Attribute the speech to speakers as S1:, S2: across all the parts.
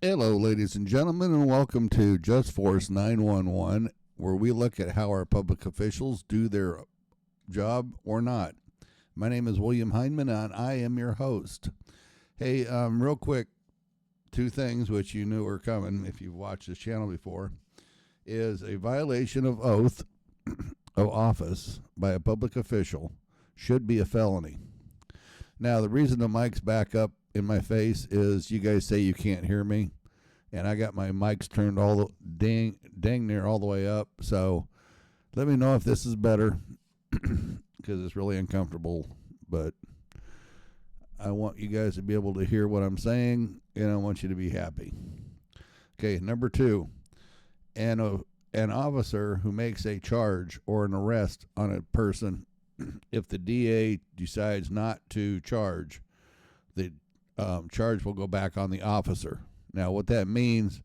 S1: Hello, ladies and gentlemen, and welcome to Just Force 911, where we look at how our public officials do their job or not. My name is William Heinman, and I am your host. Hey, real quick, two things which you knew were coming if you've watched this channel before is a violation of oath of office by a public official should be a felony. Now, the reason the mic's back up in my face is you guys say you can't hear me, and I got my mics turned all the dang near all the way up. So let me know if this is better because it's really uncomfortable. But I want you guys to be able to hear what I'm saying, and I want you to be happy. Okay, number two, an officer who makes a charge or an arrest on a person, if the DA decides not to charge, the charge will go back on the officer. Now, what that means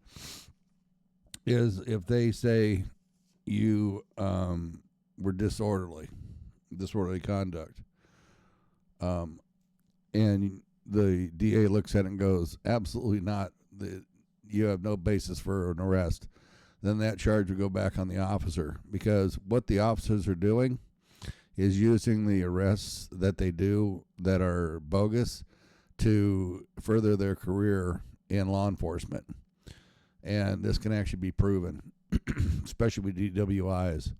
S1: is if they say you were disorderly conduct, and the DA looks at it and goes, absolutely not, you have no basis for an arrest, then that charge will go back on the officer, because what the officers are doing is using the arrests that they do that are bogus to further their career in law enforcement. And this can actually be proven, especially with DWIs.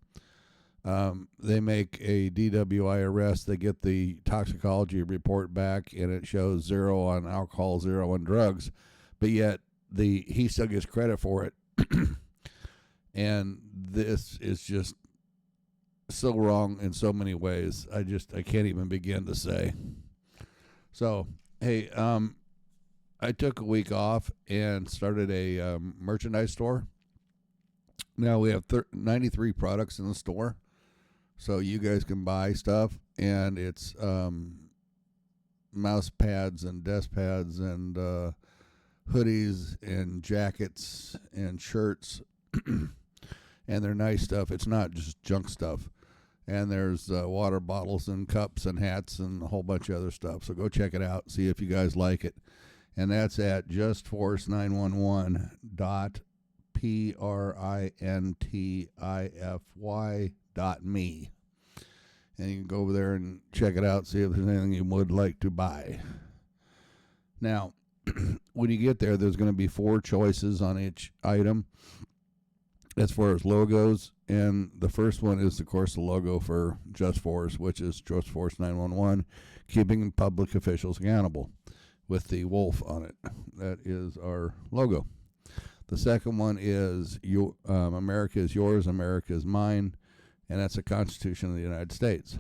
S1: They make a DWI arrest, they get the toxicology report back, and it shows 0 on alcohol, 0 on drugs, but yet he still gets credit for it. And this is just so wrong in so many ways. I can't even begin to say. So, hey, I took a week off and started a merchandise store. Now we have 93 products in the store, so you guys can buy stuff, and it's mouse pads and desk pads and hoodies and jackets and shirts, and they're nice stuff. It's not just junk stuff. And there's water bottles and cups and hats and a whole bunch of other stuff. So go check it out, see if you guys like it. And that's at justforce911.printify.me. And you can go over there and check it out, see if there's anything you would like to buy. Now, when you get there, there's going to be 4 choices on each item as far as logos, and the first one is, of course, the logo for Just Force, which is Just Force 911, keeping public officials accountable, with the wolf on it. That is our logo. The second one is America is yours, America is mine, and that's the Constitution of the United States.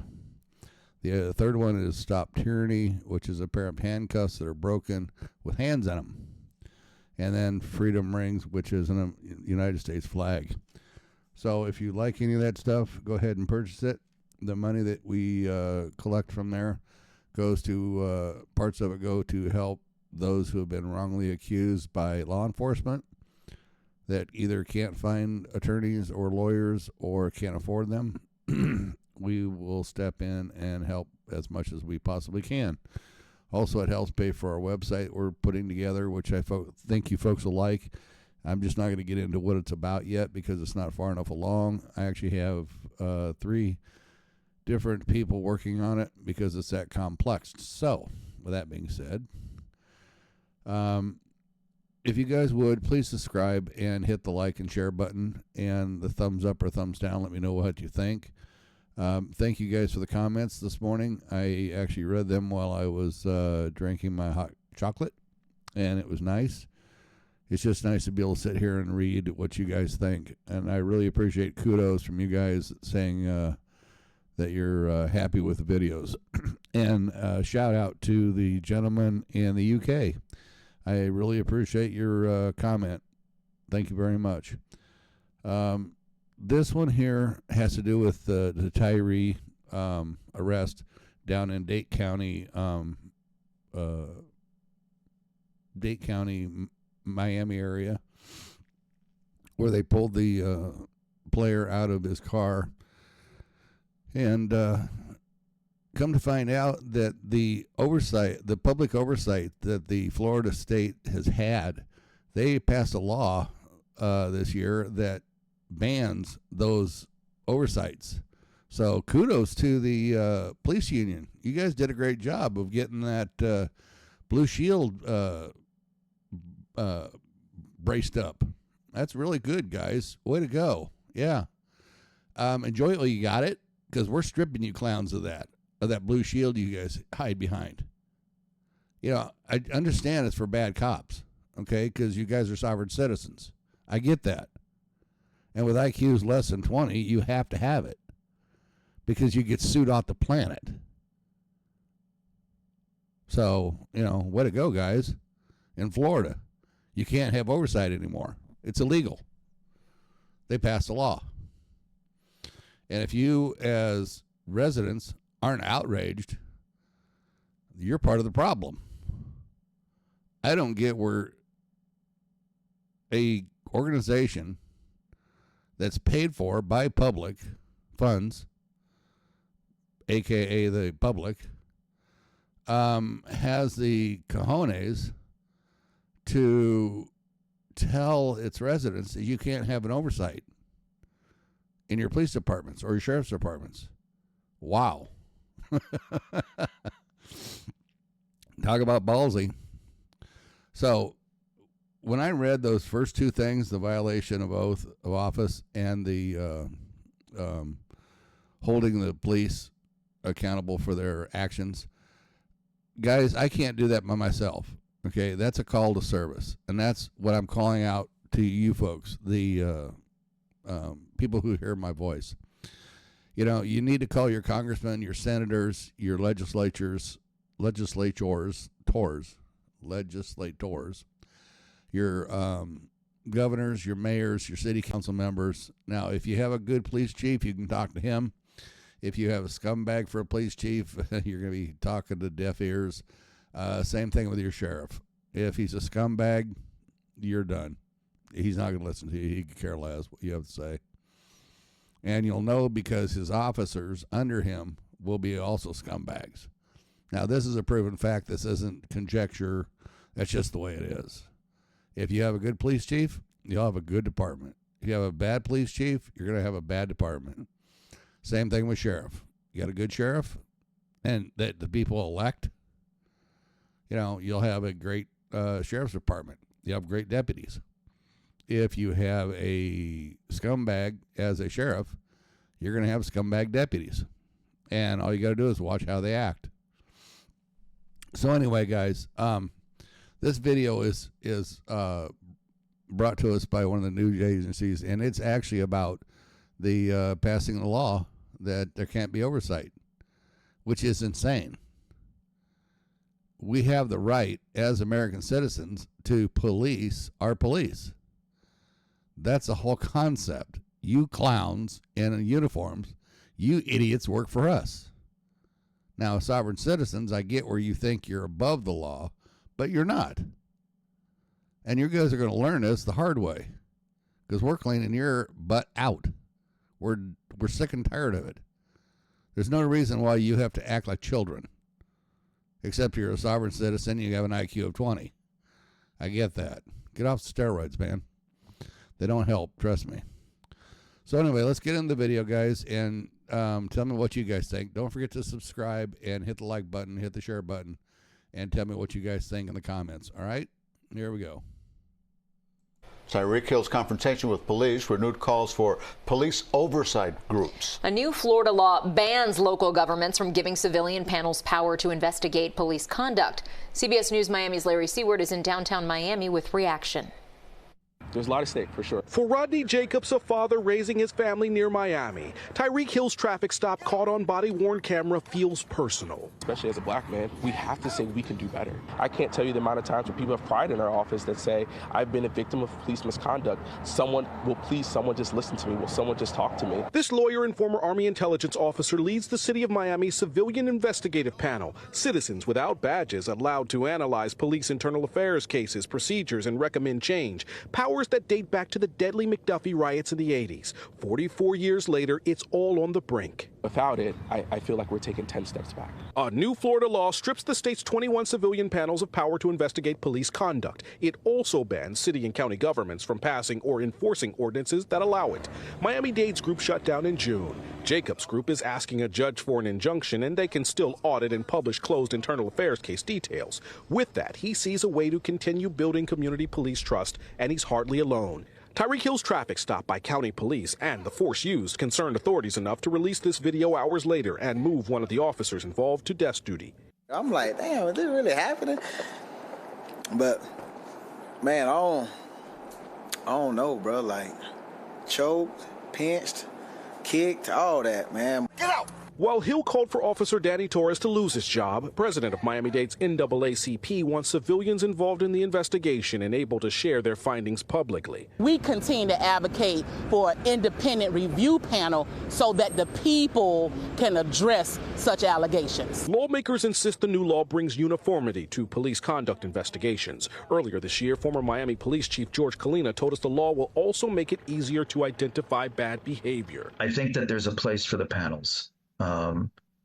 S1: The third one is Stop Tyranny, which is a pair of handcuffs that are broken with hands in them. And then Freedom Rings, which is a United States flag. So if you like any of that stuff, go ahead and purchase it. The money that we collect from there goes to, parts of it go to help those who have been wrongly accused by law enforcement that either can't find attorneys or lawyers or can't afford them. We will step in and help as much as we possibly can. Also, it helps pay for our website we're putting together, which I think you folks will like. I'm just not going to get into what it's about yet because it's not far enough along. I actually have 3 different people working on it because it's that complex. So, with that being said, if you guys would, please subscribe and hit the like and share button and the thumbs up or thumbs down. Let me know what you think. Thank you guys for the comments this morning. I actually read them while I was drinking my hot chocolate, and it was nice. It's just nice to be able to sit here and read what you guys think, and I really appreciate kudos from you guys saying that you're happy with the videos. And shout out to the gentleman in the UK. I really appreciate your comment. Thank you very much. This one here has to do with the Tyree arrest down in Dade County, Miami area, where they pulled the player out of his car. And come to find out that the public oversight that the Florida state has had they passed a law this year that bans those oversights. So kudos to the police union. You guys did a great job of getting that Blue Shield braced up. That's really good, guys. Way to go. Yeah. Enjoy it while you got it, because we're stripping you clowns of that Blue Shield you guys hide behind. You know, I understand it's for bad cops, okay, because you guys are sovereign citizens. I get that. And with IQs less than 20, you have to have it because you get sued off the planet. So, you know, way to go, guys. In Florida, you can't have oversight anymore. It's illegal. They passed a law. And if you, as residents, aren't outraged, you're part of the problem. I don't get where a organization that's paid for by public funds, aka the public, has the cojones to tell its residents that you can't have an oversight in your police departments or your sheriff's departments. Wow. Talk about ballsy. So when I read those first two things, the violation of oath of office and the holding the police accountable for their actions, guys, I can't do that by myself. Okay, that's a call to service, and that's what I'm calling out to you folks, the people who hear my voice. You know, you need to call your congressmen, your senators, your legislators, your governors, your mayors, your city council members. Now, if you have a good police chief, you can talk to him. If you have a scumbag for a police chief, you're going to be talking to deaf ears. Same thing with your sheriff. If he's a scumbag, you're done. He's not going to listen to you. He could care less what you have to say. And you'll know because his officers under him will be also scumbags. Now, this is a proven fact. This isn't conjecture. That's just the way it is. If you have a good police chief, you'll have a good department. If you have a bad police chief, you're going to have a bad department. Same thing with sheriff. You got a good sheriff, and that the people elect, you know, you'll have a great sheriff's department. You have great deputies. If you have a scumbag as a sheriff, you're going to have scumbag deputies. And all you got to do is watch how they act. So anyway, guys, this video is brought to us by one of the news agencies, and it's actually about the passing the law that there can't be oversight, which is insane. We have the right as American citizens to police our police. That's the whole concept. You clowns in uniforms, you idiots work for us. Now, sovereign citizens, I get where you think you're above the law, but you're not. And you guys are going to learn this the hard way, because we're cleaning your butt out. We're sick and tired of it. There's no reason why you have to act like children, except you're a sovereign citizen, you have an IQ of 20. I get that. Get off steroids, man. They don't help, trust me. So anyway, let's get into the video, guys, and tell me what you guys think. Don't forget to subscribe and hit the like button, hit the share button, and tell me what you guys think in the comments. All right? Here we go.
S2: Tyreek Hill's confrontation with police renewed calls for police oversight groups.
S3: A new Florida law bans local governments from giving civilian panels power to investigate police conduct. CBS News Miami's Larry Seward is in downtown Miami with reaction.
S4: There's a lot at stake, for sure.
S5: For Rodney Jacobs, a father raising his family near Miami, Tyreek Hill's traffic stop caught on body-worn camera feels personal.
S4: Especially as a black man, we have to say we can do better. I can't tell you the amount of times when people have pride in our office that say, I've been a victim of police misconduct. Someone just listen to me? Will someone just talk to me?
S5: This lawyer and former Army intelligence officer leads the City of Miami's Civilian Investigative Panel. Citizens without badges allowed to analyze police internal affairs cases, procedures, and recommend change. Powers that date back to the deadly McDuffie riots in the 80s. 44 years later, it's all on the brink.
S4: Without it, I feel like we're taking 10 steps back.
S5: A new Florida law strips the state's 21 civilian panels of power to investigate police conduct. It also bans city and county governments from passing or enforcing ordinances that allow it. Miami-Dade's group shut down in June. Jacobs' group is asking a judge for an injunction, and they can still audit and publish closed internal affairs case details. With that, he sees a way to continue building community police trust, and he's hardly alone. Tyreek Hill's traffic stop by county police and the force used concerned authorities enough to release this video hours later and move one of the officers involved to desk duty.
S6: I'm like, damn, is this really happening? But, man, I don't know, bro. Like, choked, pinched, kicked, all that, man. Get out!
S5: While Hill called for Officer Danny Torres to lose his job, president of Miami-Dade's NAACP wants civilians involved in the investigation and able to share their findings publicly.
S7: We continue to advocate for an independent review panel so that the people can address such allegations.
S5: Lawmakers insist the new law brings uniformity to police conduct investigations. Earlier this year, former Miami Police Chief George Kalina told us the law will also make it easier to identify bad behavior.
S8: I think that there's a place for the panels.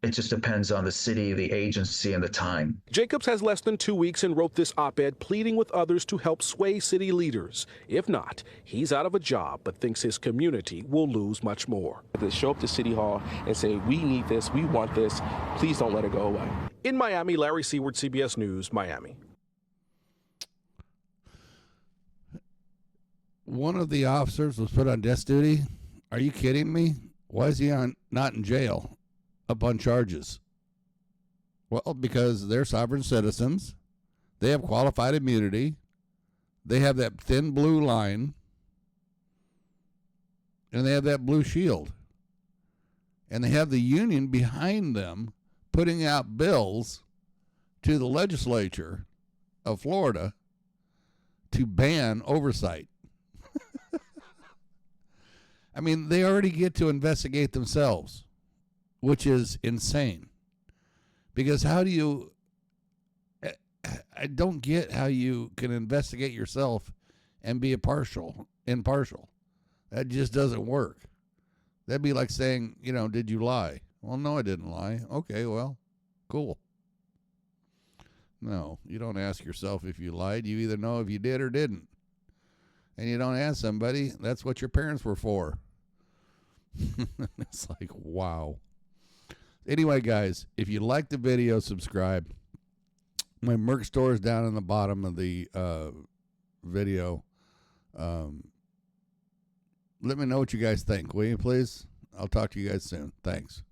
S8: It just depends on the city, the agency, and the time.
S5: Jacobs has less than 2 weeks and wrote this op-ed pleading with others to help sway city leaders. If not, he's out of a job, but thinks his community will lose much more.
S4: To show up to City Hall and say, we need this, we want this, please don't let it go away.
S5: In Miami, Larry Seward, CBS News, Miami.
S1: One of the officers was put on desk duty. Are you kidding me? Why is he not in jail up on charges? Well, because they're sovereign citizens. They have qualified immunity. They have that thin blue line. And they have that blue shield. And they have the union behind them putting out bills to the legislature of Florida to ban oversight. I mean, they already get to investigate themselves, which is insane. Because how do you, I don't get how you can investigate yourself and be impartial. That just doesn't work. That'd be like saying, did you lie? Well, no, I didn't lie. Okay, well, cool. No, you don't ask yourself if you lied. You either know if you did or didn't. And you don't ask somebody. That's what your parents were for. It's like, wow. Anyway, guys, if you like the video, subscribe. My merch store is down in the bottom of the video. Let me know what you guys think, will you, please? I'll talk to you guys soon. Thanks.